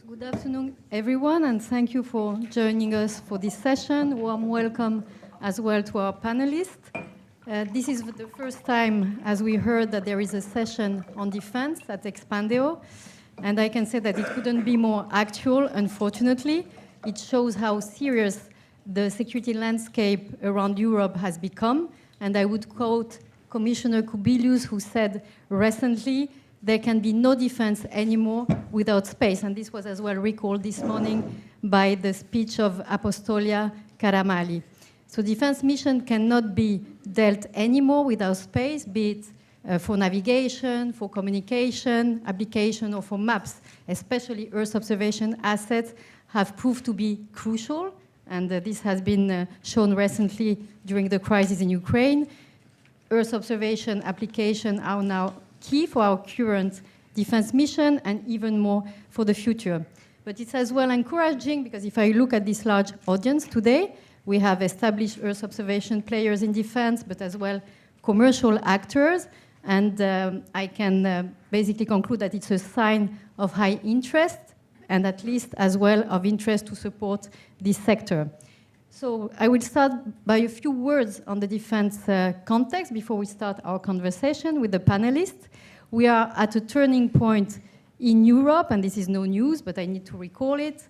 Good afternoon, everyone, and thank you for joining us for this session. Warm welcome as well to our panelists. This is the first time, as we heard, that there is a session on defense at EXPANDEO, and I can say that it couldn't be more actual, unfortunately. It shows how serious the security landscape around Europe has become, and I would quote Commissioner Kubilius, who said recently, there can be no defense anymore without space. And this was as well recalled this morning by the speech of Apostolia Caramali. So defense mission cannot be dealt anymore without space, be it for navigation, for communication, application, or for maps. Especially Earth observation assets have proved to be crucial, and this has been shown recently during the crisis in Ukraine. Earth observation applications are now key for our current defense mission and even more for the future. But it's as well encouraging because if I look at this large audience today, we have established Earth observation players in defense, but as well commercial actors. And I can basically conclude that it's a sign of high interest and at least as well of interest to support this sector. So I will start by a few words on the defense context before we start our conversation with the panelists. We are at a turning point in Europe, and this is no news, but I need to recall it,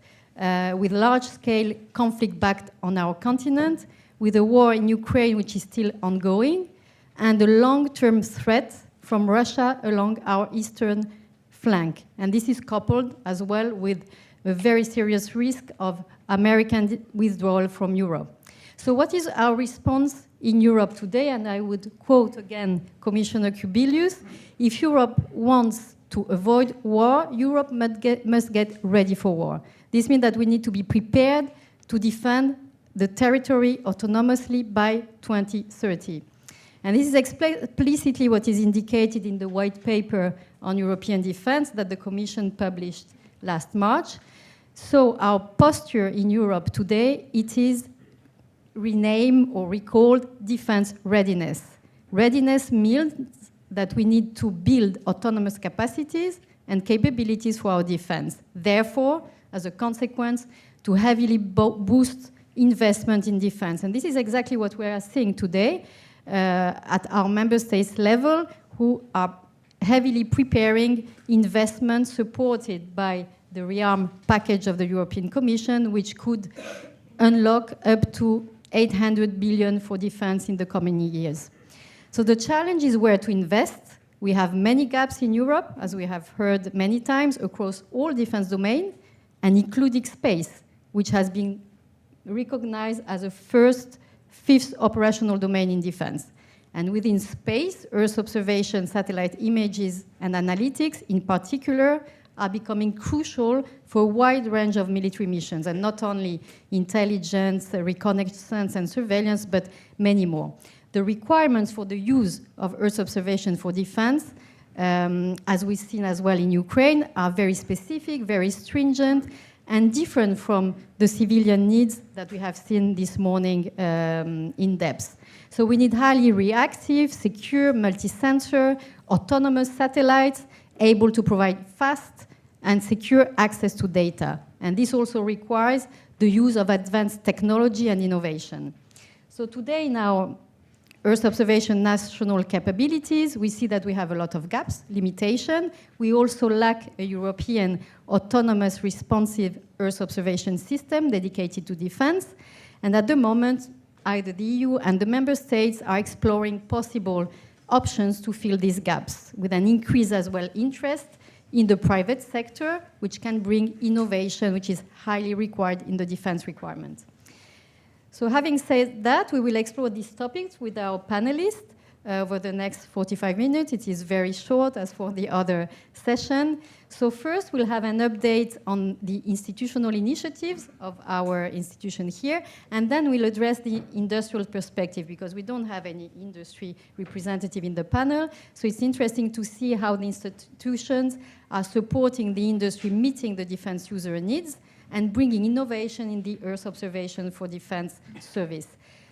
with large-scale conflict back on our continent, with a war in Ukraine which is still ongoing, and a long-term threat from Russia along our eastern flank. And this is coupled as well with a very serious risk of American withdrawal from Europe. So what is our response in Europe today? And I would quote again Commissioner Kubilius, if Europe wants to avoid war, Europe must get ready for war. This means that we need to be prepared to defend the territory autonomously by 2030. And this is explicitly what is indicated in the white paper on European defense that the Commission published last March. So our posture in Europe today, it is renamed or recalled defense readiness. Readiness means that we need to build autonomous capacities and capabilities for our defense. Therefore, as a consequence, to heavily boost investment in defense. And this is exactly what we are seeing today at our member states level, who are heavily preparing investments supported by the rearm package of the European Commission, which could unlock up to 800 billion for defense in the coming years. So the challenge is where to invest. We have many gaps in Europe, as we have heard many times, across all defense domains, and including space, which has been recognized as a fifth operational domain in defense. And within space, Earth observation, satellite images, and analytics, in particular, are becoming crucial for a wide range of military missions, and not only intelligence, reconnaissance, and surveillance, but many more. The requirements for the use of Earth observation for defense, as we've seen as well in Ukraine, are very specific, very stringent, and different from the civilian needs that we have seen this morning in depth. So we need highly reactive, secure, multi-sensor, autonomous satellites, able to provide fast and secure access to data. And this also requires the use of advanced technology and innovation. So today in our Earth observation national capabilities, we see that we have a lot of gaps, limitation. We also lack a European autonomous responsive Earth observation system dedicated to defense. And at the moment, either the EU and the member states are exploring possible options to fill these gaps, with an increase as well interest in the private sector, which can bring innovation, which is highly required in the defense requirement. So having said that, we will explore these topics with our panelists over the next 45 minutes. It is very short as for the other session. So first, we'll have an update on the institutional initiatives of our institution here, and then we'll address the industrial perspective, because we don't have any industry representative in the panel. So it's interesting to see how the institutions are supporting the industry, meeting the defense user needs, and bringing innovation in the Earth observation for defense service.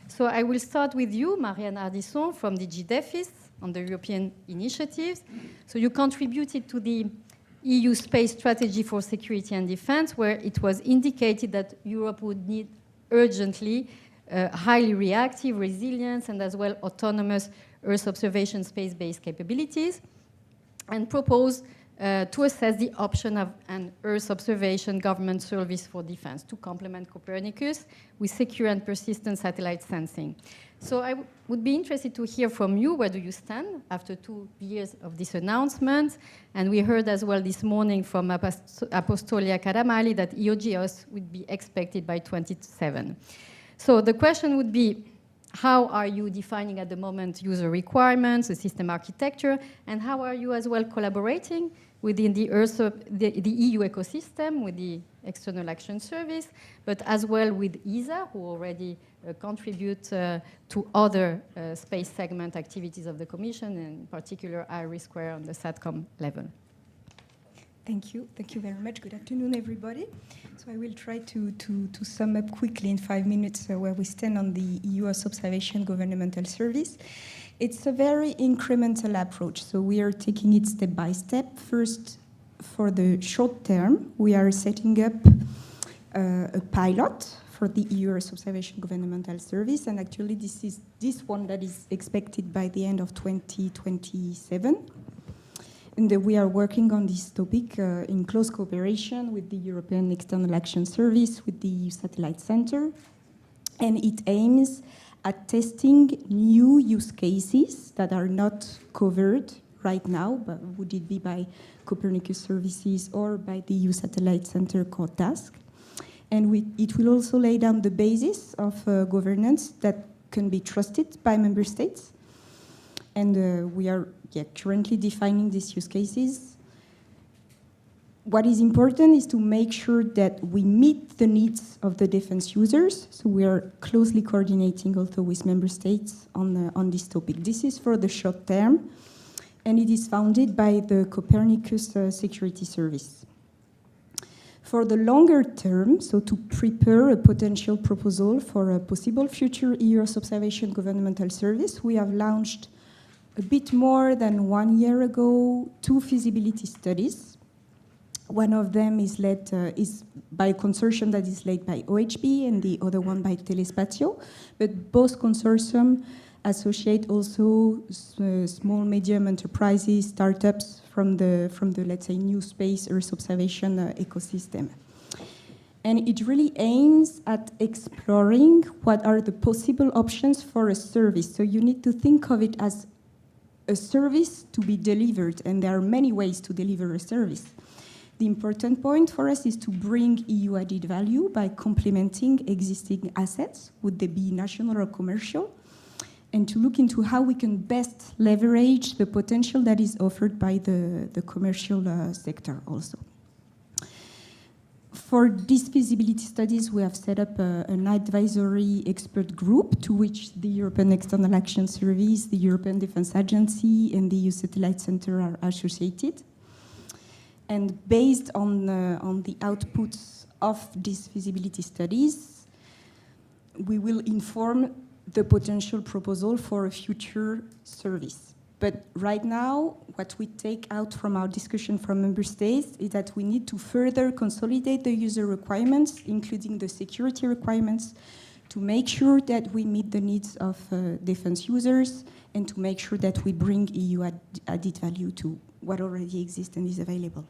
So I will start with you, Marianne Ardisson, from DG DEFIS on the European initiatives. So you contributed to the EU space strategy for security and defense, where it was indicated that Europe would need urgently highly reactive, resilient, and as well autonomous Earth observation space-based capabilities, and proposed to assess the option of an Earth observation government service for defense to complement Copernicus with secure and persistent satellite sensing. So I would be interested to hear from you, where do you stand after 2 years of this announcement? And we heard as well this morning from Apostolia Karamali that EOGOS would be expected by 2027. So the question would be, how are you defining at the moment user requirements, the system architecture, and how are you as well collaborating within the EU ecosystem with the External Action Service, but as well with ESA, who already contribute to other space segment activities of the Commission, and in particular IRIS² on the SATCOM level? Thank you. Thank you very much. Good afternoon, everybody. So I will try to sum up quickly in 5 minutes where we stand on the EU Earth Observation Governmental Service. It's a very incremental approach, so we are taking it step by step. First, for the short term, we are setting up a pilot for the EU Earth Observation Governmental Service, and actually this is this one that is expected by the end of 2027. And we are working on this topic in close cooperation with the European External Action Service, with the EU Satellite Center, and it aims at testing new use cases that are not covered right now, but would it be by Copernicus services or by the EU Satellite Center core task. And it will also lay down the basis of governance that can be trusted by member states. And we are currently defining these use cases. What is important is to make sure that we meet the needs of the defense users. So we are closely coordinating also with member states on this topic. This is for the short term, and it is founded by the Copernicus Security Service. For the longer term, so to prepare a potential proposal for a possible future EU Earth Observation Governmental Service, we have launched a bit more than 1 year ago 2 feasibility studies. One of them is led is by a consortium that is led by OHB, and the other one by Telespatio. But both consortium associate also small, medium enterprises, startups from the let's say new space Earth observation ecosystem. And it really aims at exploring what are the possible options for a service. So you need to think of it as a service to be delivered, and there are many ways to deliver a service. The important point for us is to bring EU added value by complementing existing assets, would they be national or commercial, and to look into how we can best leverage the potential that is offered by the commercial sector also. For these feasibility studies, we have set up an advisory expert group to which the European External Action Service, the European Defence Agency, and the EU Satellite Center are associated. And based on the outputs of these feasibility studies, we will inform the potential proposal for a future service. But right now, what we take out from our discussion from member states is that we need to further consolidate the user requirements, including the security requirements, to make sure that we meet the needs of defense users and to make sure that we bring EU added value to what already exists and is available.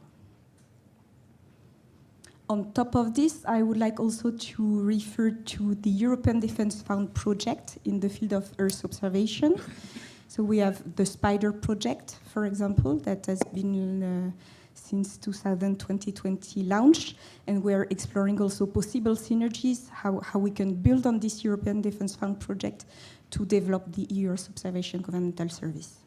On top of this, I would like also to refer to the European Defence Fund project in the field of Earth observation. So we have the SPIDER project, for example, that has been since 2020 launched, and we are exploring also possible synergies, how we can build on this European Defence Fund project to develop the EU Earth Observation Governmental Service.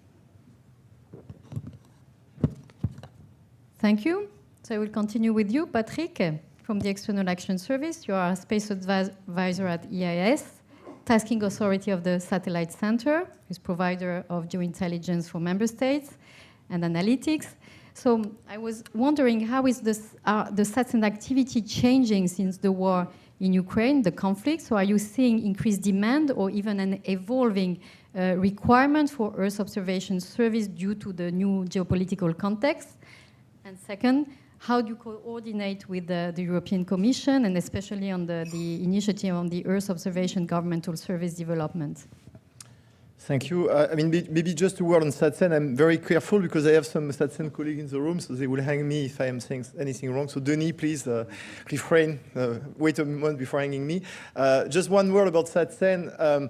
Thank you. So I will continue with you, Patrick, from the External Action Service. You are a space advisor at EIS, tasking authority of the Satellite Center, who is provider of geointelligence for member states and analytics. So I was wondering, how is the SATCEN activity changing since the war in Ukraine, the conflict? So are you seeing increased demand or even an evolving requirement for Earth observation service due to the new geopolitical context? And second, how do you coordinate with the European Commission, and especially on the initiative on the Earth Observation Governmental Service Development? Thank you. I mean, maybe just a word on SATSEN. I'm very careful because I have some SATSEN colleagues in the room, so they will hang me if I am saying anything wrong. So Denis, please refrain, wait a moment before hanging me. Just one word about SATSEN.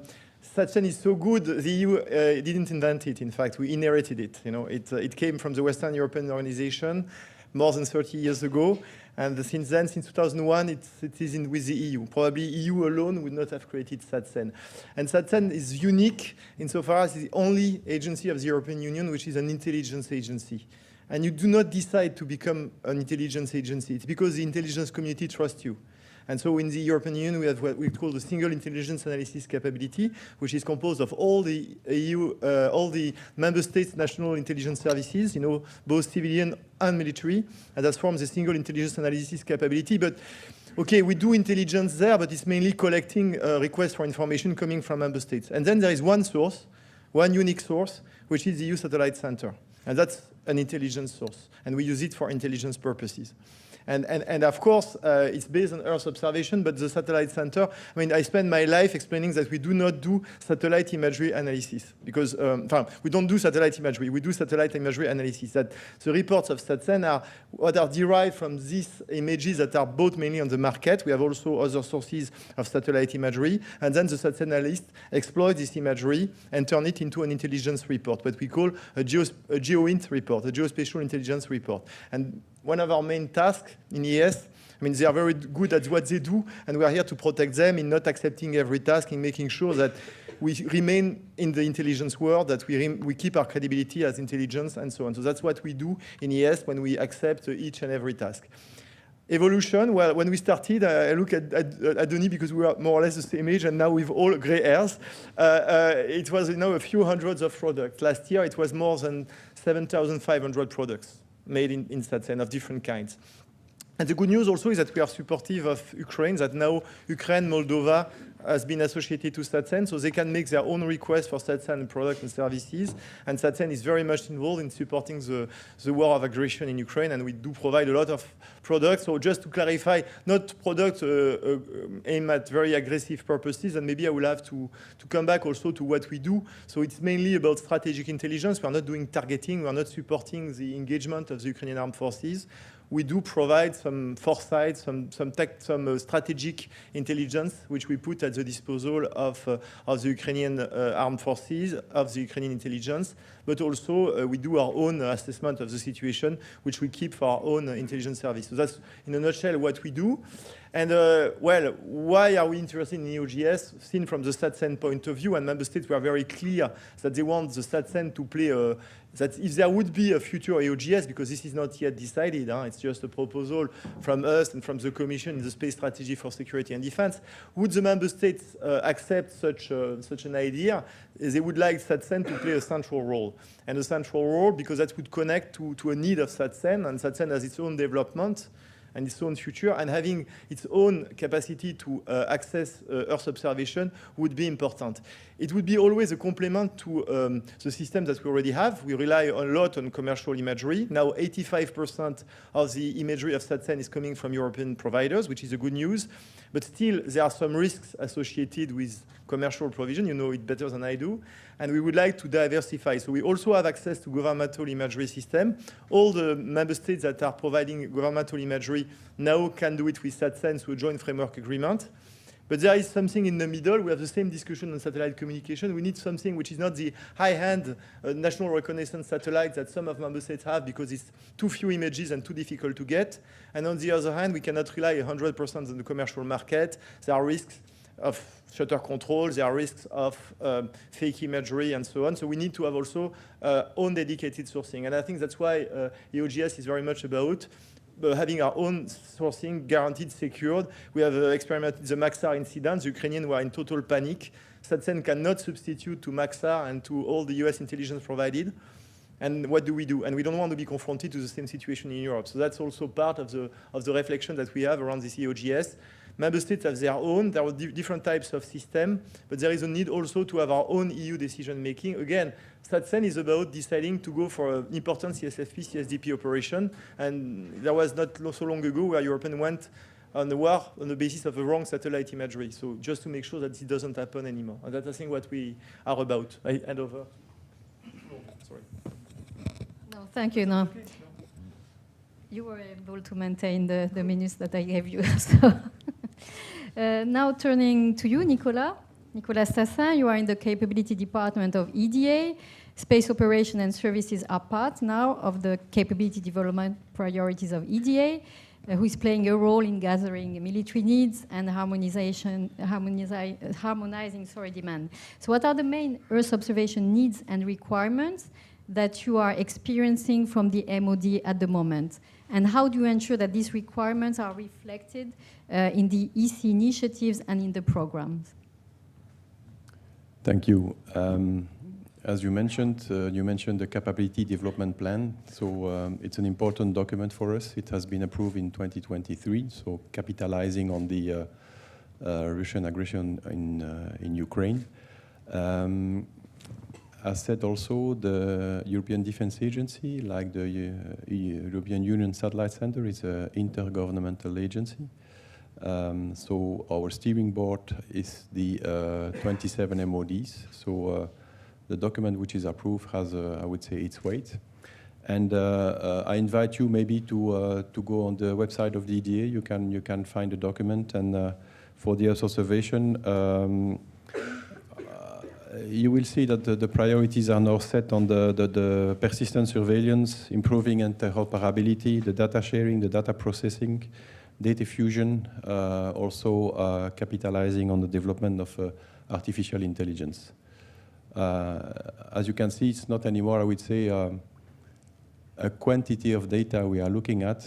SATSEN is so good, the EU didn't invent it. In fact, we inherited it. You know, it came from the Western European Organization more than 30 years ago. And since then, since 2001, it is with the EU. Probably EU alone would not have created SATSEN. And SATSEN is unique insofar as it's the only agency of the European Union which is an intelligence agency. And you do not decide to become an intelligence agency. It's because the intelligence community trusts you. And so in the European Union, we have what we call the single intelligence analysis capability, which is composed of all the EU, all the member states' national intelligence services, you know, both civilian and military, and that forms a single intelligence analysis capability. But okay, we do intelligence there, but it's mainly collecting requests for information coming from member states. And then there is one source, one unique source, which is the EU Satellite Center. And that's an intelligence source. And we use it for intelligence purposes. And of course, it's based on Earth observation, but the Satellite Center, I mean, I spend my life explaining that we do not do satellite imagery analysis because, we don't do satellite imagery, we do satellite imagery analysis. That the reports of SATSEN are what are derived from these images that are bought mainly on the market. We have also other sources of satellite imagery, and then the SATSEN analyst exploits this imagery and turn it into an intelligence report, what we call a GeoInt report, a geospatial intelligence report. And one of our main tasks in ES, I mean, they are very good at what they do, and we are here to protect them in not accepting every task, in making sure that we remain in the intelligence world, that we keep our credibility as intelligence, and so on. So that's what we do in ES when we accept each and every task. Evolution, well, when we started, I look at Denis because we are more or less the same age, and now with all gray hairs. It was, you know, a few hundreds of products. Last year, it was more than 7,500 products made in SATSEN of different kinds. And the good news also is that we are supportive of Ukraine, that now Ukraine, Moldova has been associated to SATSEN, so they can make their own requests for SATSEN products and services. And SATSEN is very much involved in supporting the war of aggression in Ukraine, and we do provide a lot of products. So just to clarify, not products aimed at very aggressive purposes, and maybe I will have to come back also to what we do. So it's mainly about strategic intelligence. We are not doing targeting. We are not supporting the engagement of the Ukrainian armed forces. We do provide some foresight, some strategic intelligence, which we put at the disposal of the Ukrainian armed forces, of the Ukrainian intelligence, but also we do our own assessment of the situation, which we keep for our own intelligence service. So that's, in a nutshell, what we do. And, well, why are we interested in EOGS? Seen from the SATSEN point of view, and member states were very clear that they want the SATSEN to play that if there would be a future EOGS, because this is not yet decided, it's just a proposal from us and from the Commission in the Space Strategy for Security and Defense, would the member states accept such an idea? They would like SATSEN to play a central role. And a central role because that would connect to a need of SATSEN, and SATSEN has its own development and its own future, and having its own capacity to access Earth observation would be important. It would be always a complement to the system that we already have. We rely a lot on commercial imagery. Now 85% of the imagery of SATSEN is coming from European providers, which is a good news. But still, there are some risks associated with commercial provision. You know it better than I do. And we would like to diversify. So we also have access to governmental imagery system. All the member states that are providing governmental imagery now can do it with SATSEN through a joint framework agreement. But there is something in the middle. We have the same discussion on satellite communication. We need something which is not the high-end national reconnaissance satellite that some of member states have because it's too few images and too difficult to get. And on the other hand, we cannot rely 100% on the commercial market. There are risks of shutter control, there are risks of fake imagery and so on. So we need to have also own dedicated sourcing. And I think that's why EOGS is very much about having our own sourcing guaranteed, secured. We have experimented the Maxar incident. The Ukrainians were in total panic. SATSEN cannot substitute to Maxar and to all the US intelligence provided. And what do we do? And we don't want to be confronted to the same situation in Europe. So that's also part of the reflection that we have around this EOGS. Member states have their own. There are different types of system, but there is a need also to have our own EU decision making. Again, SATSEN is about deciding to go for an important CSFP, CSDP operation, and there was not so long ago where European went on the war on the basis of the wrong satellite imagery. So just to make sure that it doesn't happen anymore. And that's, I think, what we are about. I hand over. Sorry. No, thank you. No. You were able to maintain the minutes that I gave you. So. Now turning to you, Nicolas Stassin, you are in the Capability Department of EDA. Space Operation and Services are part now of the Capability Development Priorities of EDA, who is playing a role in gathering military needs and harmonizing demand. So what are the main Earth observation needs and requirements that you are experiencing from the MOD at the moment? And how do you ensure that these requirements are reflected in the EC initiatives and in the programs? Thank you. As you mentioned the Capability Development Plan. So it's an important document for us. It has been approved in 2023, so capitalizing on the Russian aggression in Ukraine. As said also, the European Defence Agency, like the European Union Satellite Center, is an intergovernmental agency. So our steering board is the 27 MODs. So the document which is approved has, I would say, its weight. And I invite you maybe to go on the website of the EDA. You can find the document. And for the Earth observation, you will see that the priorities are now set on the persistent surveillance, improving interoperability, the data sharing, the data processing, data fusion, also capitalizing on the development of artificial intelligence. As you can see, it's not anymore, I would say, a quantity of data we are looking at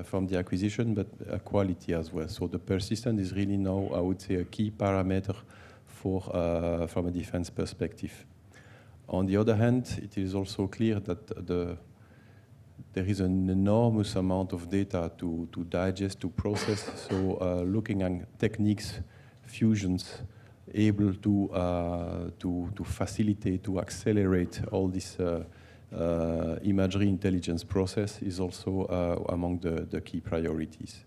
from the acquisition, but a quality as well. So the persistent is really now, I would say, a key parameter from a defense perspective. On the other hand, it is also clear that there is an enormous amount of data to digest, to process. So looking at techniques, fusions, able to facilitate, to accelerate all this imagery intelligence process is also among the key priorities.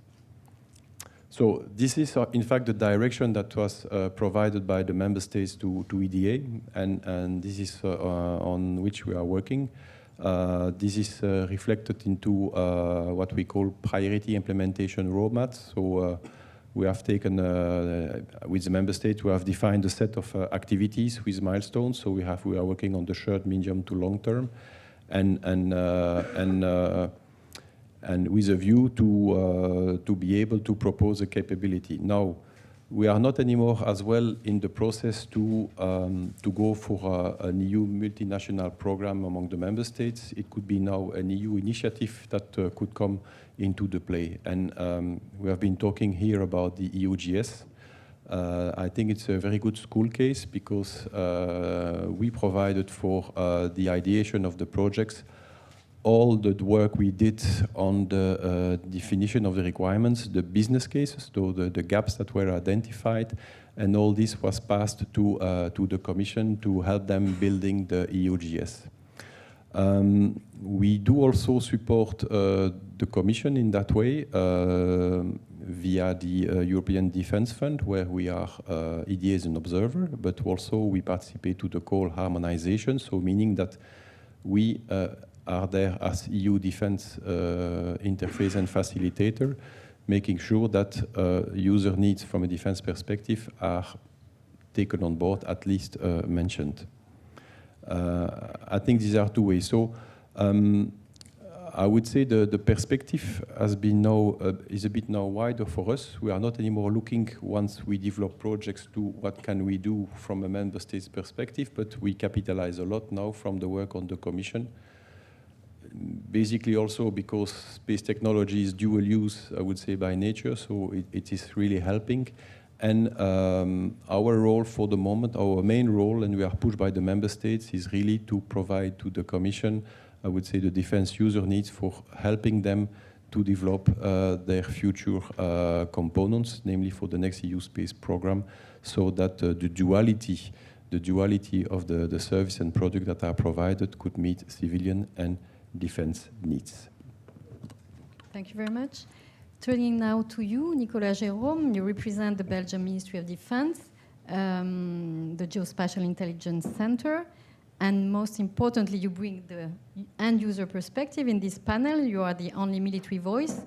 So this is, in fact, the direction that was provided by the member states to EDA, and this is on which we are working. This is reflected into what we call priority implementation roadmaps. So we have taken, with the member states, we have defined a set of activities with milestones. So we are working on the short, medium to long term, and with a view to be able to propose a capability. Now, we are not anymore as well in the process to go for an EU multinational program among the member states. It could be now an EU initiative that could come into the play. And we have been talking here about the EUGS. I think it's a very good school case because we provided for the ideation of the projects all the work we did on the definition of the requirements, the business cases, so the gaps that were identified, and all this was passed to the Commission to help them building the EUGS. We do also support the Commission in that way via the European Defence Fund, where we are EDA as an observer, but also we participate to the call harmonization, so meaning that we are there as EU defense interface and facilitator, making sure that user needs from a defense perspective are taken on board, at least mentioned. I think these are two ways. So I would say the perspective has been now, is a bit now wider for us. We are not anymore looking, once we develop projects, to what can we do from a member state's perspective, but we capitalize a lot now from the work on the Commission. Basically also because space technology is dual use, I would say, by nature, so it is really helping. And our role for the moment, our main role, and we are pushed by the member states, is really to provide to the Commission, I would say, the defense user needs for helping them to develop their future components, namely for the next EU space program, so that the duality of the service and product that are provided could meet civilian and defense needs. Thank you very much. Turning now to you, Nicolas Jérôme, you represent the Belgian Ministry of Defense, the Geospatial Intelligence Center, and most importantly, you bring the end-user perspective in this panel. You are the only military voice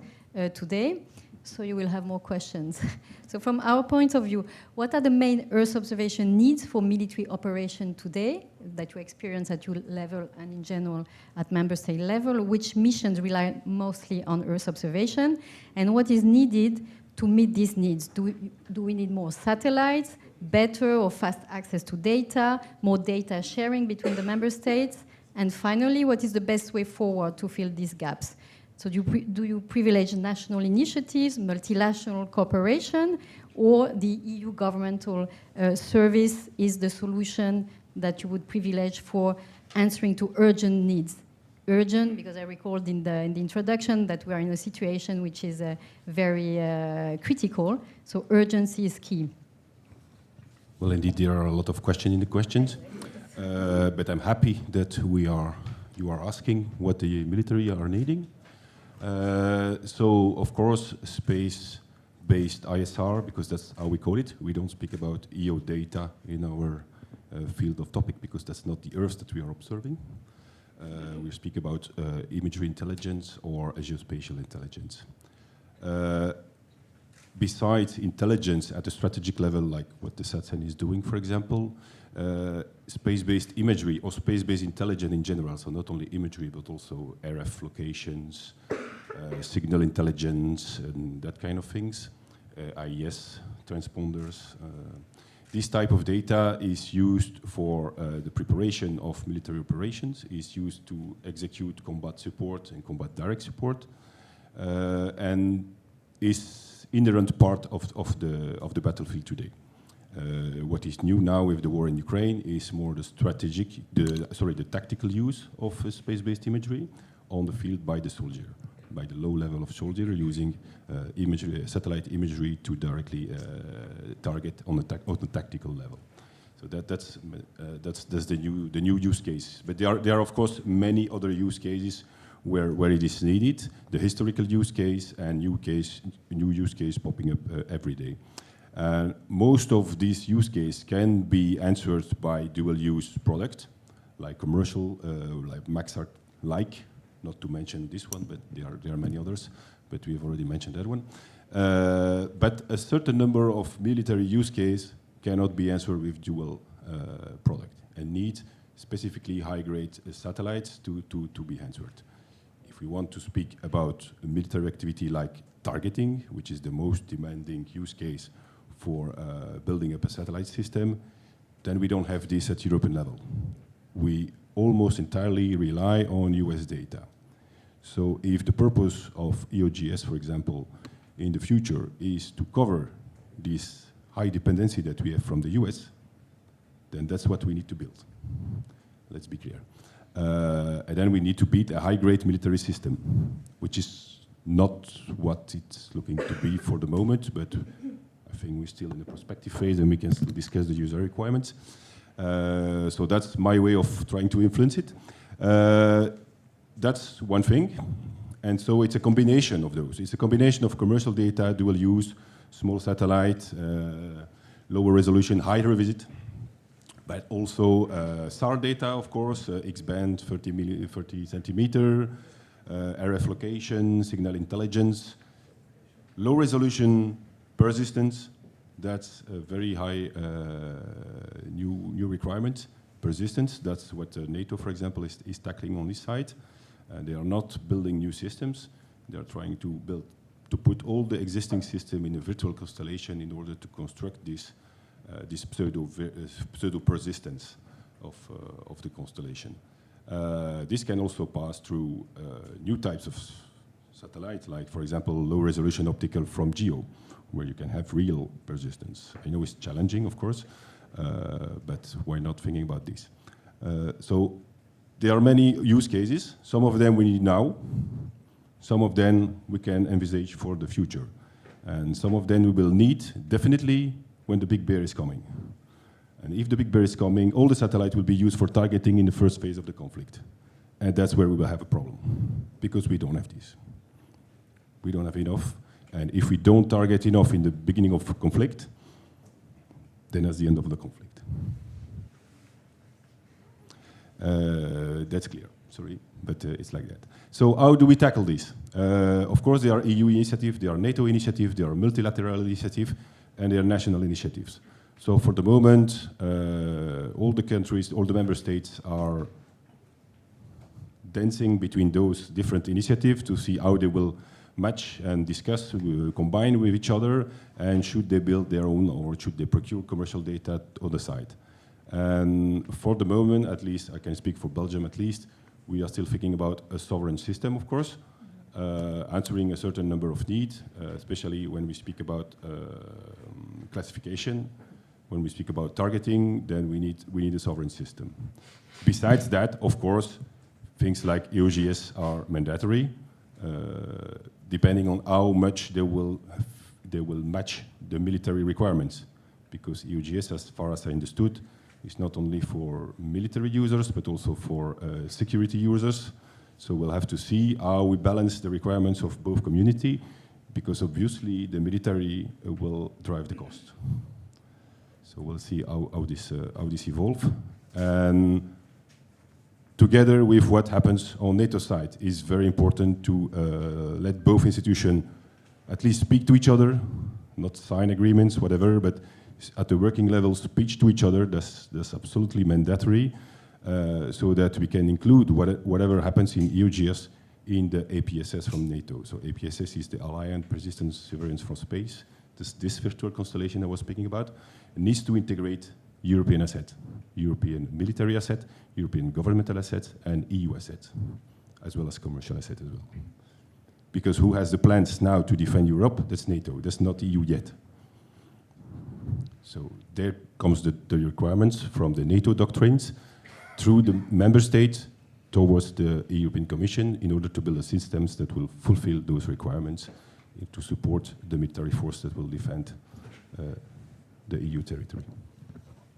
today, so you will have more questions. So from our point of view, what are the main Earth observation needs for military operation today that you experience at your level and in general at member state level? Which missions rely mostly on Earth observation? And what is needed to meet these needs? Do we need more satellites, better or fast access to data, more data sharing between the member states? And finally, what is the best way forward to fill these gaps? So do you privilege national initiatives, multilateral cooperation, or the EU governmental service is the solution that you would privilege for answering to urgent needs? Urgent, because I recalled in the introduction that we are in a situation which is very critical, so urgency is key. Well, indeed, there are a lot of questions in the questions, but I'm happy that you are asking what the military are needing. So, of course, space-based ISR, because that's how we call it. We don't speak about EO data in our field of topic, because that's not the Earth that we are observing. We speak about imagery intelligence or geospatial intelligence. Besides intelligence at a strategic level, like what the SATSEN is doing, for example, space-based imagery or space-based intelligence in general, so not only imagery, but also RF locations, signal intelligence, and that kind of things, IES transponders. This type of data is used for the preparation of military operations, is used to execute combat support and combat direct support, and is inherent part of the battlefield today. What is new now with the war in Ukraine is more the tactical use of space-based imagery on the field by the soldier, by the low level of soldier using satellite imagery to directly target on the tactical level. So that's the new use case. But there are of course many other use cases where it is needed. The historical use case and new use case popping up every day. Most of these use cases can be answered by dual-use products, like commercial, like Maxart-like, not to mention this one, but there are many others, but we have already mentioned that one. But a certain number of military use cases cannot be answered with dual product and need specifically high-grade satellites to be answered. If we want to speak about a military activity like targeting, which is the most demanding use case for building up a satellite system, then we don't have this at European level. We almost entirely rely on US data. So if the purpose of EOGS, for example, in the future is to cover this high dependency that we have from the US, then that's what we need to build. Let's be clear. And then we need to build a high-grade military system, which is not what it's looking to be for the moment, but I think we're still in the prospective phase and we can still discuss the user requirements. So that's my way of trying to influence it. That's one thing. And so it's a combination of those. It's a combination of commercial data, dual use, small satellite, lower resolution, high revisit, but also SAR data, of course, X-band, 30 centimeter, RF location, signal intelligence, low resolution persistence. That's a very high new requirement. Persistence, that's what NATO, for example, is tackling on this side. They are not building new systems. They are trying to put all the existing system in a virtual constellation in order to construct this pseudo persistence of the constellation. This can also pass through new types of satellites, like, for example, low-resolution optical from GEO, where you can have real persistence. I know it's challenging, of course, but why not thinking about this? So there are many use cases. Some of them we need now. Some of them we can envisage for the future. And some of them we will need definitely when the big bear is coming. And if the big bear is coming, all the satellites will be used for targeting in the first phase of the conflict. And that's where we will have a problem, because we don't have this. We don't have enough. And if we don't target enough in the beginning of conflict, then that's the end of the conflict. That's clear, sorry, but it's like that. So how do we tackle this? Of course, there are EU initiatives, there are NATO initiatives, there are multilateral initiatives, and there are national initiatives. So for the moment, all the countries, all the member states are dancing between those different initiatives to see how they will match and discuss, combine with each other, and should they build their own or should they procure commercial data on the side. And for the moment, at least, I can speak for Belgium at least, we are still thinking about a sovereign system, of course, answering a certain number of needs, especially when we speak about classification. When we speak about targeting, then we need a sovereign system. Besides that, of course, things like EOGS are mandatory, depending on how much they will match the military requirements. Because EOGS, as far as I understood, is not only for military users, but also for security users. So we'll have to see how we balance the requirements of both community, because obviously the military will drive the cost. So we'll see how this evolves. And together with what happens on NATO side, is very important to let both institutions at least speak to each other, not sign agreements, whatever, but at the working level speak to each other. That's absolutely mandatory, so that we can include whatever happens in EOGS in the APSS from NATO. So APSS is the Alliance Persistent Surveillance from Space. This virtual constellation I was speaking about needs to integrate European asset, European military asset, European governmental assets, and EU assets, as well as commercial assets as well. Because who has the plans now to defend Europe? That's NATO, that's not EU yet. So there comes the requirements from the NATO doctrines through the member states towards the European Commission in order to build the systems that will fulfill those requirements to support the military force that will defend the EU territory.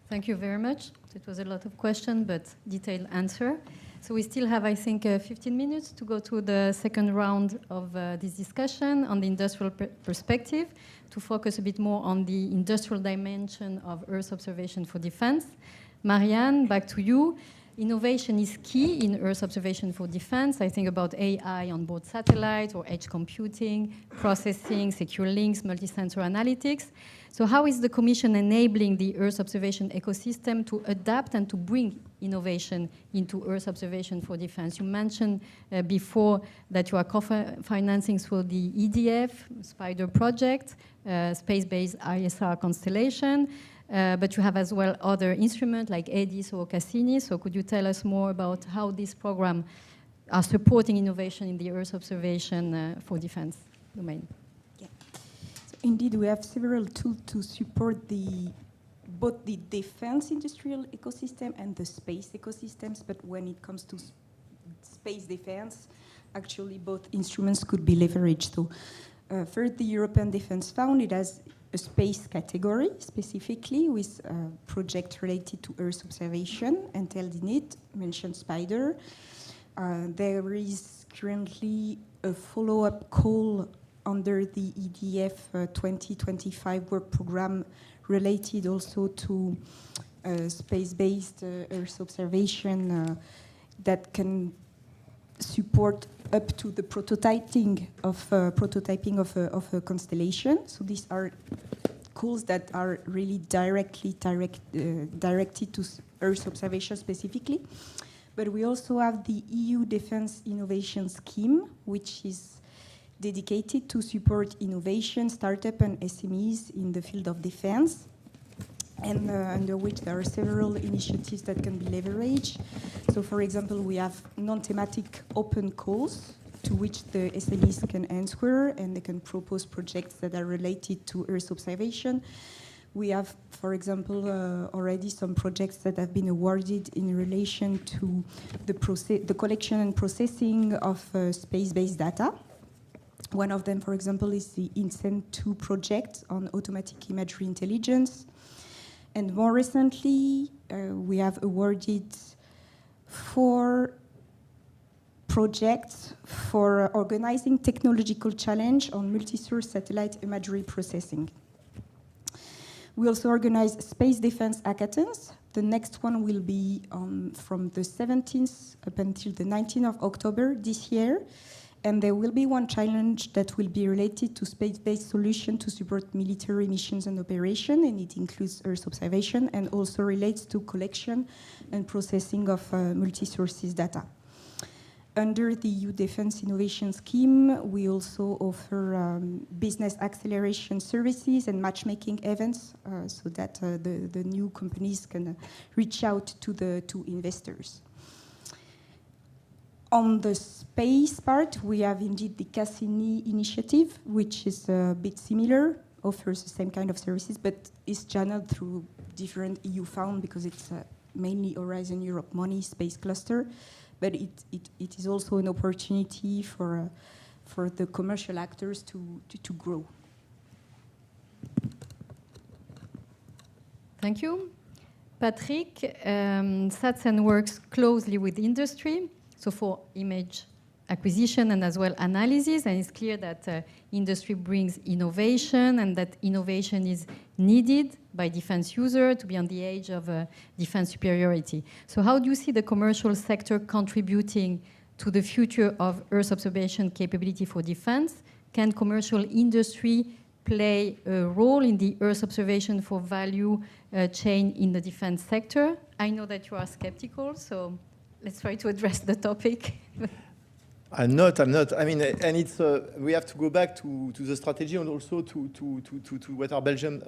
Thank you very much. It was a lot of questions, but detailed answer. So we still have, I think, 15 minutes to go to the second round of this discussion on the industrial perspective, to focus a bit more on the industrial dimension of Earth observation for defense. Marianne, back to you. Innovation is key in Earth observation for defense. I think about AI on board satellites or edge computing, processing, secure links, multi-sensor analytics. So how is the Commission enabling the Earth observation ecosystem to adapt and to bring innovation into Earth observation for defense? You mentioned before that you are co-financing through the EDF, Spider project, space-based ISR constellation, but you have as well other instruments like EDIS or Cassini. So could you tell us more about how this program are supporting innovation in the Earth observation for defense domain? Indeed, we have several tools to support both the defense industrial ecosystem and the space ecosystems, but when it comes to space defense, actually both instruments could be leveraged. So first, the European Defense Fund, it has a space category specifically with a project related to Earth observation, entailed in it, mentioned Spider. There is currently a follow-up call under the EDF 2025 work program related also to space-based Earth observation that can support up to the prototyping of a constellation. So these are calls that are really directed to Earth observation specifically. But we also have the EU Defense Innovation Scheme, which is dedicated to support innovation, startup, and SMEs in the field of defense, and under which there are several initiatives that can be leveraged. So, for example, we have non-thematic open calls to which the SMEs can answer, and they can propose projects that are related to Earth observation. We have, for example, already some projects that have been awarded in relation to the collection and processing of space-based data. One of them, for example, is the INSEN2 project on automatic imagery intelligence. And more recently, we have awarded 4 projects for organizing technological challenge on multi-source satellite imagery processing. We also organize space defense hackathons. The next one will be from the 17th up until the 19th of October this year. And there will be one challenge that will be related to space-based solution to support military missions and operation, and it includes Earth observation and also relates to collection and processing of multi-sources data. Under the EU Defense Innovation Scheme, we also offer business acceleration services and matchmaking events so that the new companies can reach out to investors. On the space part, we have indeed the Cassini initiative, which is a bit similar, offers the same kind of services, but is channeled through different EU funds because it's mainly Horizon Europe money, space cluster. But it is also an opportunity for the commercial actors to grow. Thank you. Patrick, SATSEN works closely with industry, so for image acquisition and as well analysis, and it's clear that industry brings innovation and that innovation is needed by defense users to be on the edge of defense superiority. So how do you see the commercial sector contributing to the future of Earth observation capability for defense? Can commercial industry play a role in the Earth observation for value chain in the defense sector? I know that you are skeptical, so let's try to address the topic. I'm not. I mean, and it's we have to go back to the strategy and also to what our Belgian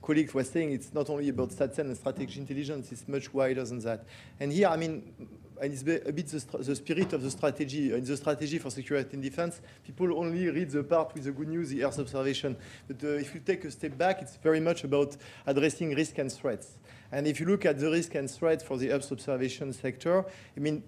colleague was saying. It's not only about SATSEN and strategic intelligence. It's much wider than that. And here, I mean, and it's a bit the spirit of the strategy. In the strategy for security and defense, people only read the part with the good news, the Earth observation. But if you take a step back, it's very much about addressing risk and threats. And if you look at the risk and threat for the Earth observation sector, I mean,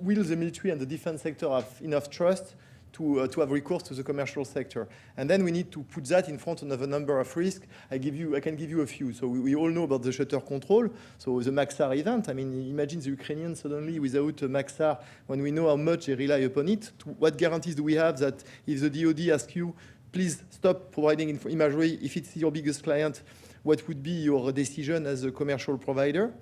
will the military and the defense sector have enough trust to have recourse to the commercial sector? And then we need to put that in front of a number of risks. I can give you a few. So we all know about the shutter control. So the Maxar event, I mean, imagine the Ukrainians suddenly without a Maxar, when we know how much they rely upon it. What guarantees do we have that if the DoD asks you, please stop providing imagery, if it's your biggest client, what would be your decision as a commercial provider?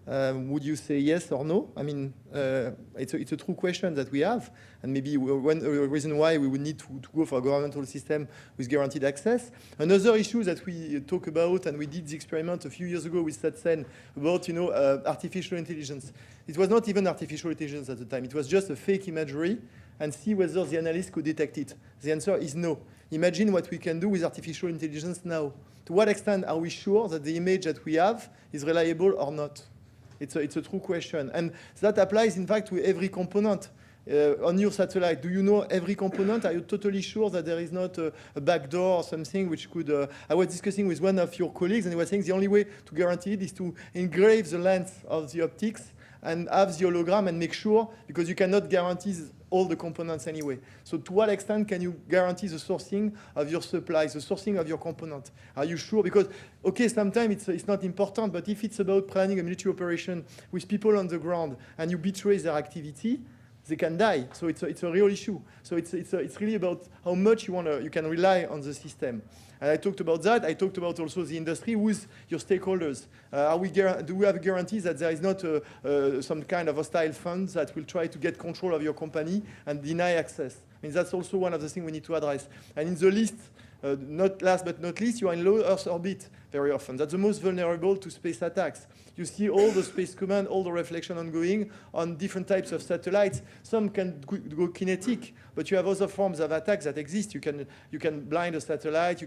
Would you say yes or no? I mean, it's a true question that we have, and maybe one reason why we would need to go for a governmental system with guaranteed access. Another issue that we talk about, and we did the experiment a few years ago with SATSEN about, artificial intelligence. It was not even artificial intelligence at the time. It was just a fake imagery and see whether the analyst could detect it. The answer is no. Imagine what we can do with artificial intelligence now. To what extent are we sure that the image that we have is reliable or not? It's a true question. And that applies, in fact, to every component. On your satellite, do you know every component? Are you totally sure that there is not a backdoor or something which could... I was discussing with one of your colleagues, and he was saying the only way to guarantee it is to engrave the lens of the optics and have the hologram and make sure, because you cannot guarantee all the components anyway. So to what extent can you guarantee the sourcing of your supplies, the sourcing of your component? Are you sure? Because, okay, sometimes it's not important, but if it's about planning a military operation with people on the ground and you betray their activity, they can die. So it's a real issue. So it's really about how much you can rely on the system. And I talked about that. I talked about also the industry. Who's your stakeholders? Do we have guarantees that there is not some kind of hostile funds that will try to get control of your company and deny access? I mean, that's also one of the things we need to address. And in the list, not last but not least, you are in low Earth orbit very often. That's the most vulnerable to space attacks. You see all the space command, all the reflection ongoing on different types of satellites. Some can go kinetic, but you have other forms of attacks that exist. You can blind a satellite,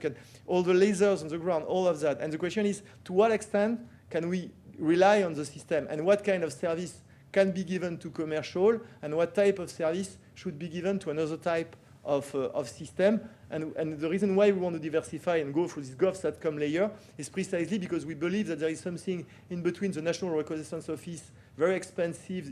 all the lasers on the ground, all of that. And the question is, to what extent can we rely on the system? And what kind of service can be given to commercial? And what type of service should be given to another type of system? And the reason why we want to diversify and go through this GovSatcom layer is precisely because we believe that there is something in between the National Reconnaissance Office, very expensive,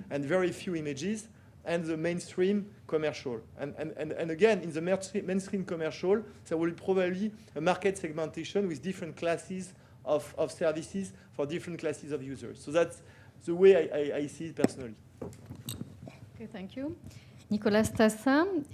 and very few images, and the mainstream commercial. And again, in the mainstream commercial, there will probably a market segmentation with different classes of services for different classes of users. So that's the way I see it personally. Okay, thank you. Nicolas Tassin,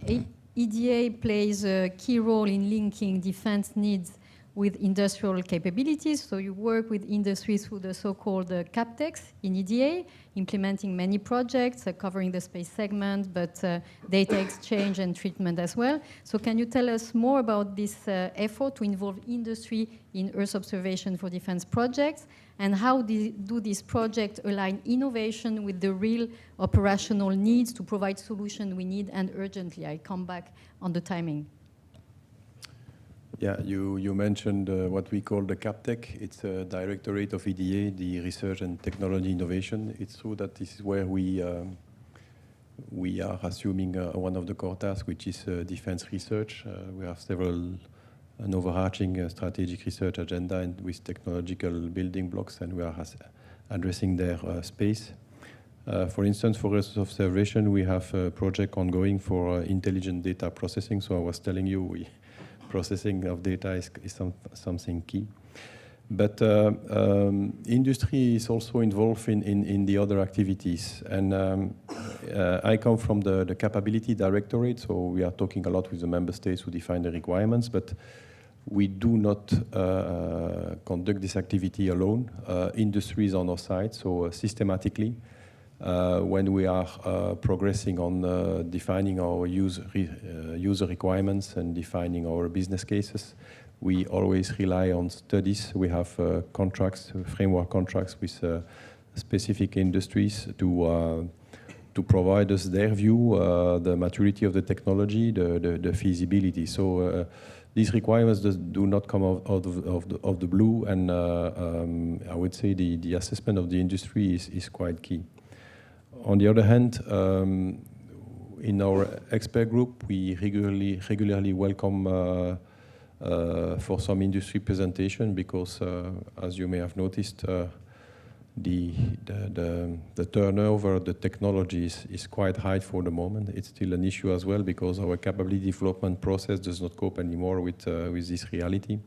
EDA plays a key role in linking defense needs with industrial capabilities. So you work with industries through the so-called CapTechs in EDA, implementing many projects covering the space segment, but data exchange and treatment as well. So can you tell us more about this effort to involve industry in Earth observation for defense projects? And how do these projects align innovation with the real operational needs to provide solutions we need and urgently? I come back on the timing. Yeah, you mentioned what we call the CapTech. It's a directorate of EDA, the Research and Technology Innovation. It's true that this is where we are assuming one of the core tasks, which is defense research. We have an overarching strategic research agenda and with technological building blocks, and we are addressing their space. For instance, for Earth observation, we have a project ongoing for intelligent data processing. So I was telling you, processing of data is something key. But industry is also involved in the other activities. And I come from the capability directorate, so we are talking a lot with the member states who define the requirements, but we do not conduct this activity alone. Industry is on our side, so systematically, when we are progressing on defining our user requirements and defining our business cases, we always rely on studies. We have contracts, framework contracts with specific industries to provide us their view, the maturity of the technology, the feasibility. So these requirements do not come out of the blue, and I would say the assessment of the industry is quite key. On the other hand, in our expert group, we regularly welcome for some industry presentation because, as you may have noticed, the turnover, the technology is quite high for the moment. It's still an issue as well because our capability development process does not cope anymore with this reality.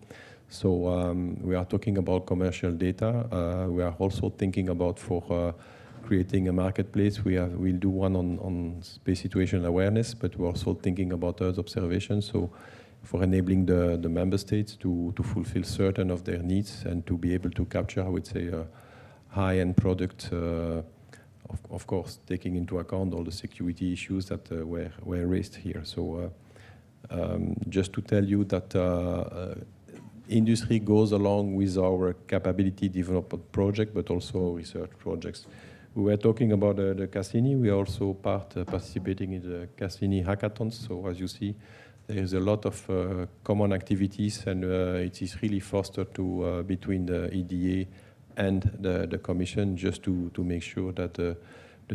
So we are talking about commercial data. We are also thinking about for creating a marketplace. We'll do one on space situation awareness, but we're also thinking about Earth observation. So for enabling the member states to fulfill certain of their needs and to be able to capture, I would say, a high-end product, of course, taking into account all the security issues that were raised here. So just to tell you that industry goes along with our capability development project, but also research projects. We were talking about the Cassini. We are also participating in the Cassini hackathons. So as you see, there is a lot of common activities, and it is really fostered between the EDA and the Commission just to make sure that the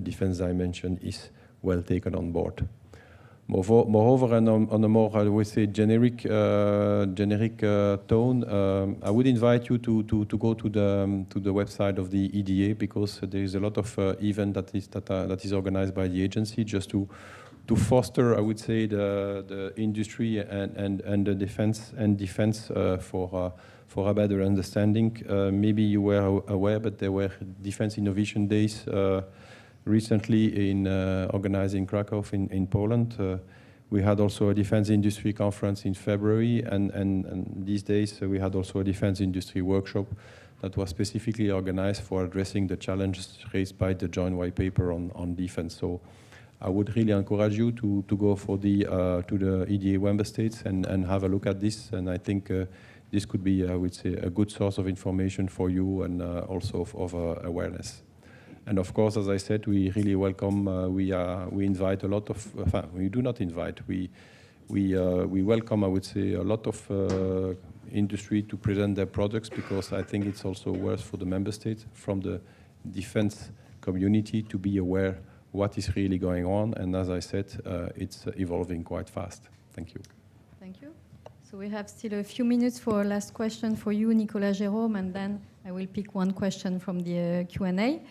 defense dimension is well taken on board. Moreover, and on a more, I would say, generic tone, I would invite you to go to the website of the EDA because there is a lot of event that is organized by the agency just to foster, I would say, the industry and the defense for a better understanding. Maybe you were aware, but there were Defense Innovation Days recently organized in Krakow in Poland. We had also a defense industry conference in February, and these days we had also a defense industry workshop that was specifically organized for addressing the challenges raised by the joint white paper on defense. So I would really encourage you to go to the EDA member states and have a look at this, and I think this could be, I would say, a good source of information for you and also of awareness. And of course, as I said, we really welcome. We invite a lot of. We do not invite. We welcome. I would say a lot of industry to present their products because I think it's also worth for the member states from the defense community to be aware what is really going on. And as I said, it's evolving quite fast. Thank you. Thank you. So we have still a few minutes for a last question for you, Nicolas Jérôme, and then I will pick one question from the Q&A.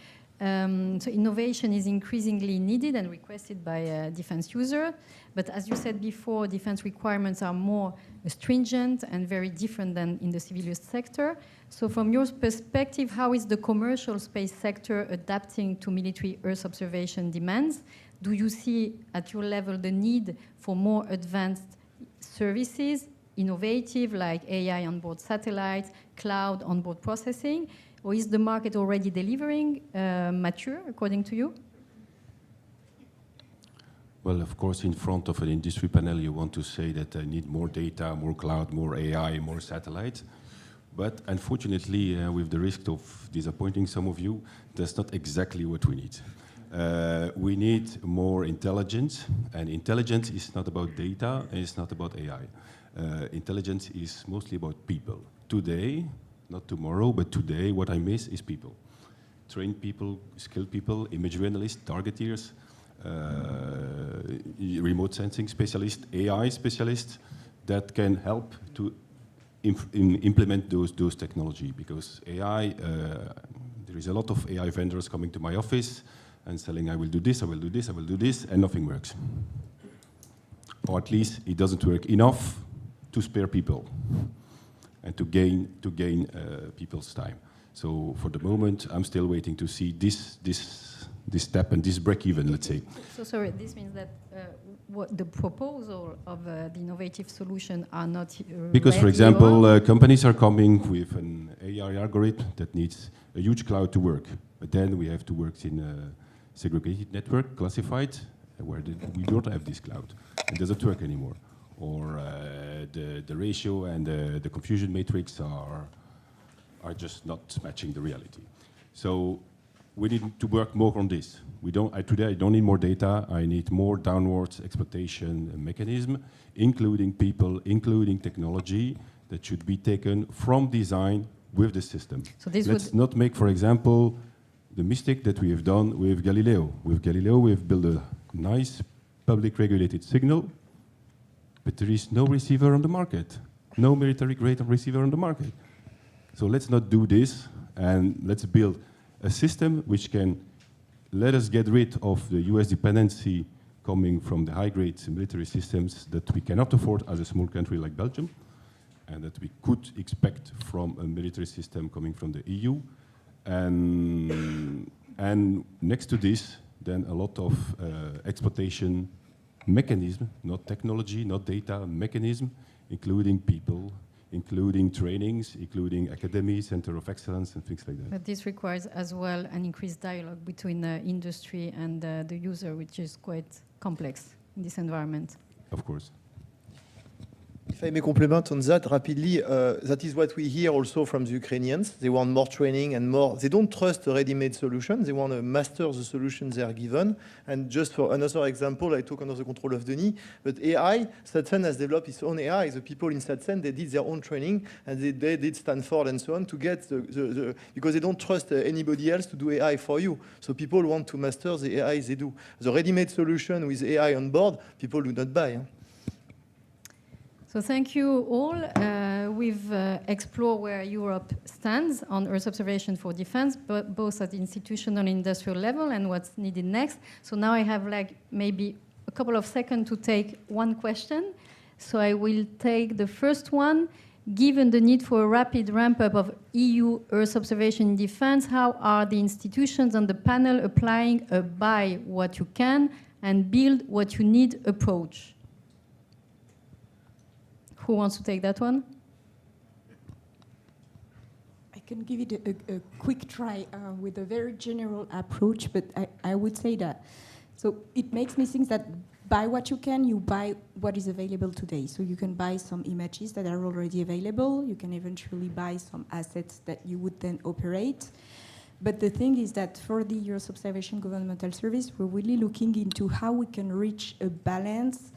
So innovation is increasingly needed and requested by defense users. But as you said before, defense requirements are more stringent and very different than in the civilian sector. So from your perspective, how is the commercial space sector adapting to military Earth observation demands? Do you see at your level the need for more advanced services, innovative like AI onboard satellites, cloud onboard processing? Or is the market already delivering mature, according to you? Well, of course, in front of an industry panel, you want to say that I need more data, more cloud, more AI, more satellites. But unfortunately, with the risk of disappointing some of you, that's not exactly what we need. We need more intelligence, and intelligence is not about data, and it's not about AI. Intelligence is mostly about people. Today, not tomorrow, but today, what I miss is people. Trained people, skilled people, imagery analysts, targeters, remote sensing specialists, AI specialists that can help to implement those technology. Because AI, there is a lot of AI vendors coming to my office and selling, I will do this, I will do this, I will do this, and nothing works. Or at least it doesn't work enough to spare people and to gain people's time. So for the moment, I'm still waiting to see this step and this break even, let's say. So sorry, this means that what the proposal of the innovative solution are not because, for example, companies are coming with an AI algorithm that needs a huge cloud to work. But then we have to work in a segregated network, classified, where we don't have this cloud. It doesn't work anymore. Or the ratio and the confusion matrix are just not matching the reality. So we need to work more on this. Today I don't need more data, I need more downwards exploitation mechanism, including people, including technology, that should be taken from design with the system. So let's not make, for example, the mistake that we have done with Galileo. With Galileo, we have built a nice public regulated signal, but there is no receiver on the market, no military-grade receiver on the market. So let's not do this, and let's build a system which can let us get rid of the US dependency coming from the high-grade military systems that we cannot afford as a small country like Belgium, and that we could expect from a military system coming from the EU. And next to this, then a lot of exploitation mechanism, not technology, not data, mechanism, including people, including trainings, including academy, center of excellence, and things like that. But this requires as well an increased dialogue between the industry and the user, which is quite complex in this environment. Of course. If I may compliment on that rapidly, that is what we hear also from the Ukrainians. They want more training and more. They don't trust a ready-made solution. They want to master the solutions they are given. And just for another example, I took under the control of Denis, but AI, SATSEN has developed its own AI. The people in SATSEN, they did their own training, and they did Stanford and so on to get because they don't trust anybody else to do AI for you. So people want to master the AI they do. The ready-made solution with AI on board, people do not buy. So thank you all. We've explored where Europe stands on Earth observation for defense, but both at the institutional and industrial level, and what's needed next. So now I have like maybe a couple of seconds to take one question. So I will take the first one. Given the need for a rapid ramp-up of EU Earth observation in defense, how are the institutions on the panel applying a buy what you can and build what you need approach? Who wants to take that one? I can give it a quick try with a very general approach, but I would say that. So it makes me think that buy what you can, you buy what is available today. So you can buy some images that are already available. You can eventually buy some assets that you would then operate. But the thing is that for the Earth Observation Governmental Service, we're really looking into how we can reach a balance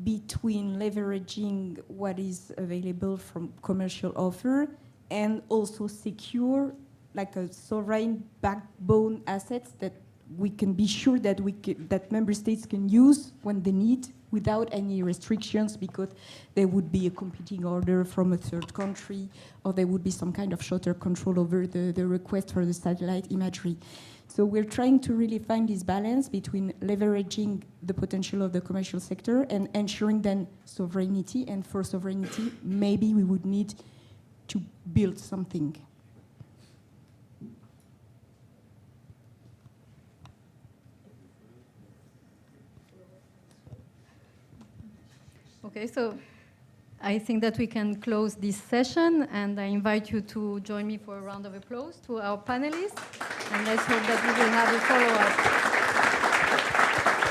between leveraging what is available from commercial offer and also secure like a sovereign backbone assets that we can be sure that that member states can use when they need without any restrictions, because there would be a competing order from a third country, or there would be some kind of shorter control over the request for the satellite imagery. So we're trying to really find this balance between leveraging the potential of the commercial sector and ensuring then sovereignty. And for sovereignty, maybe we would need to build something. Okay, so I think that we can close this session, and I invite you to join me for a round of applause to our panelists, and let's hope that we will have a follow-up.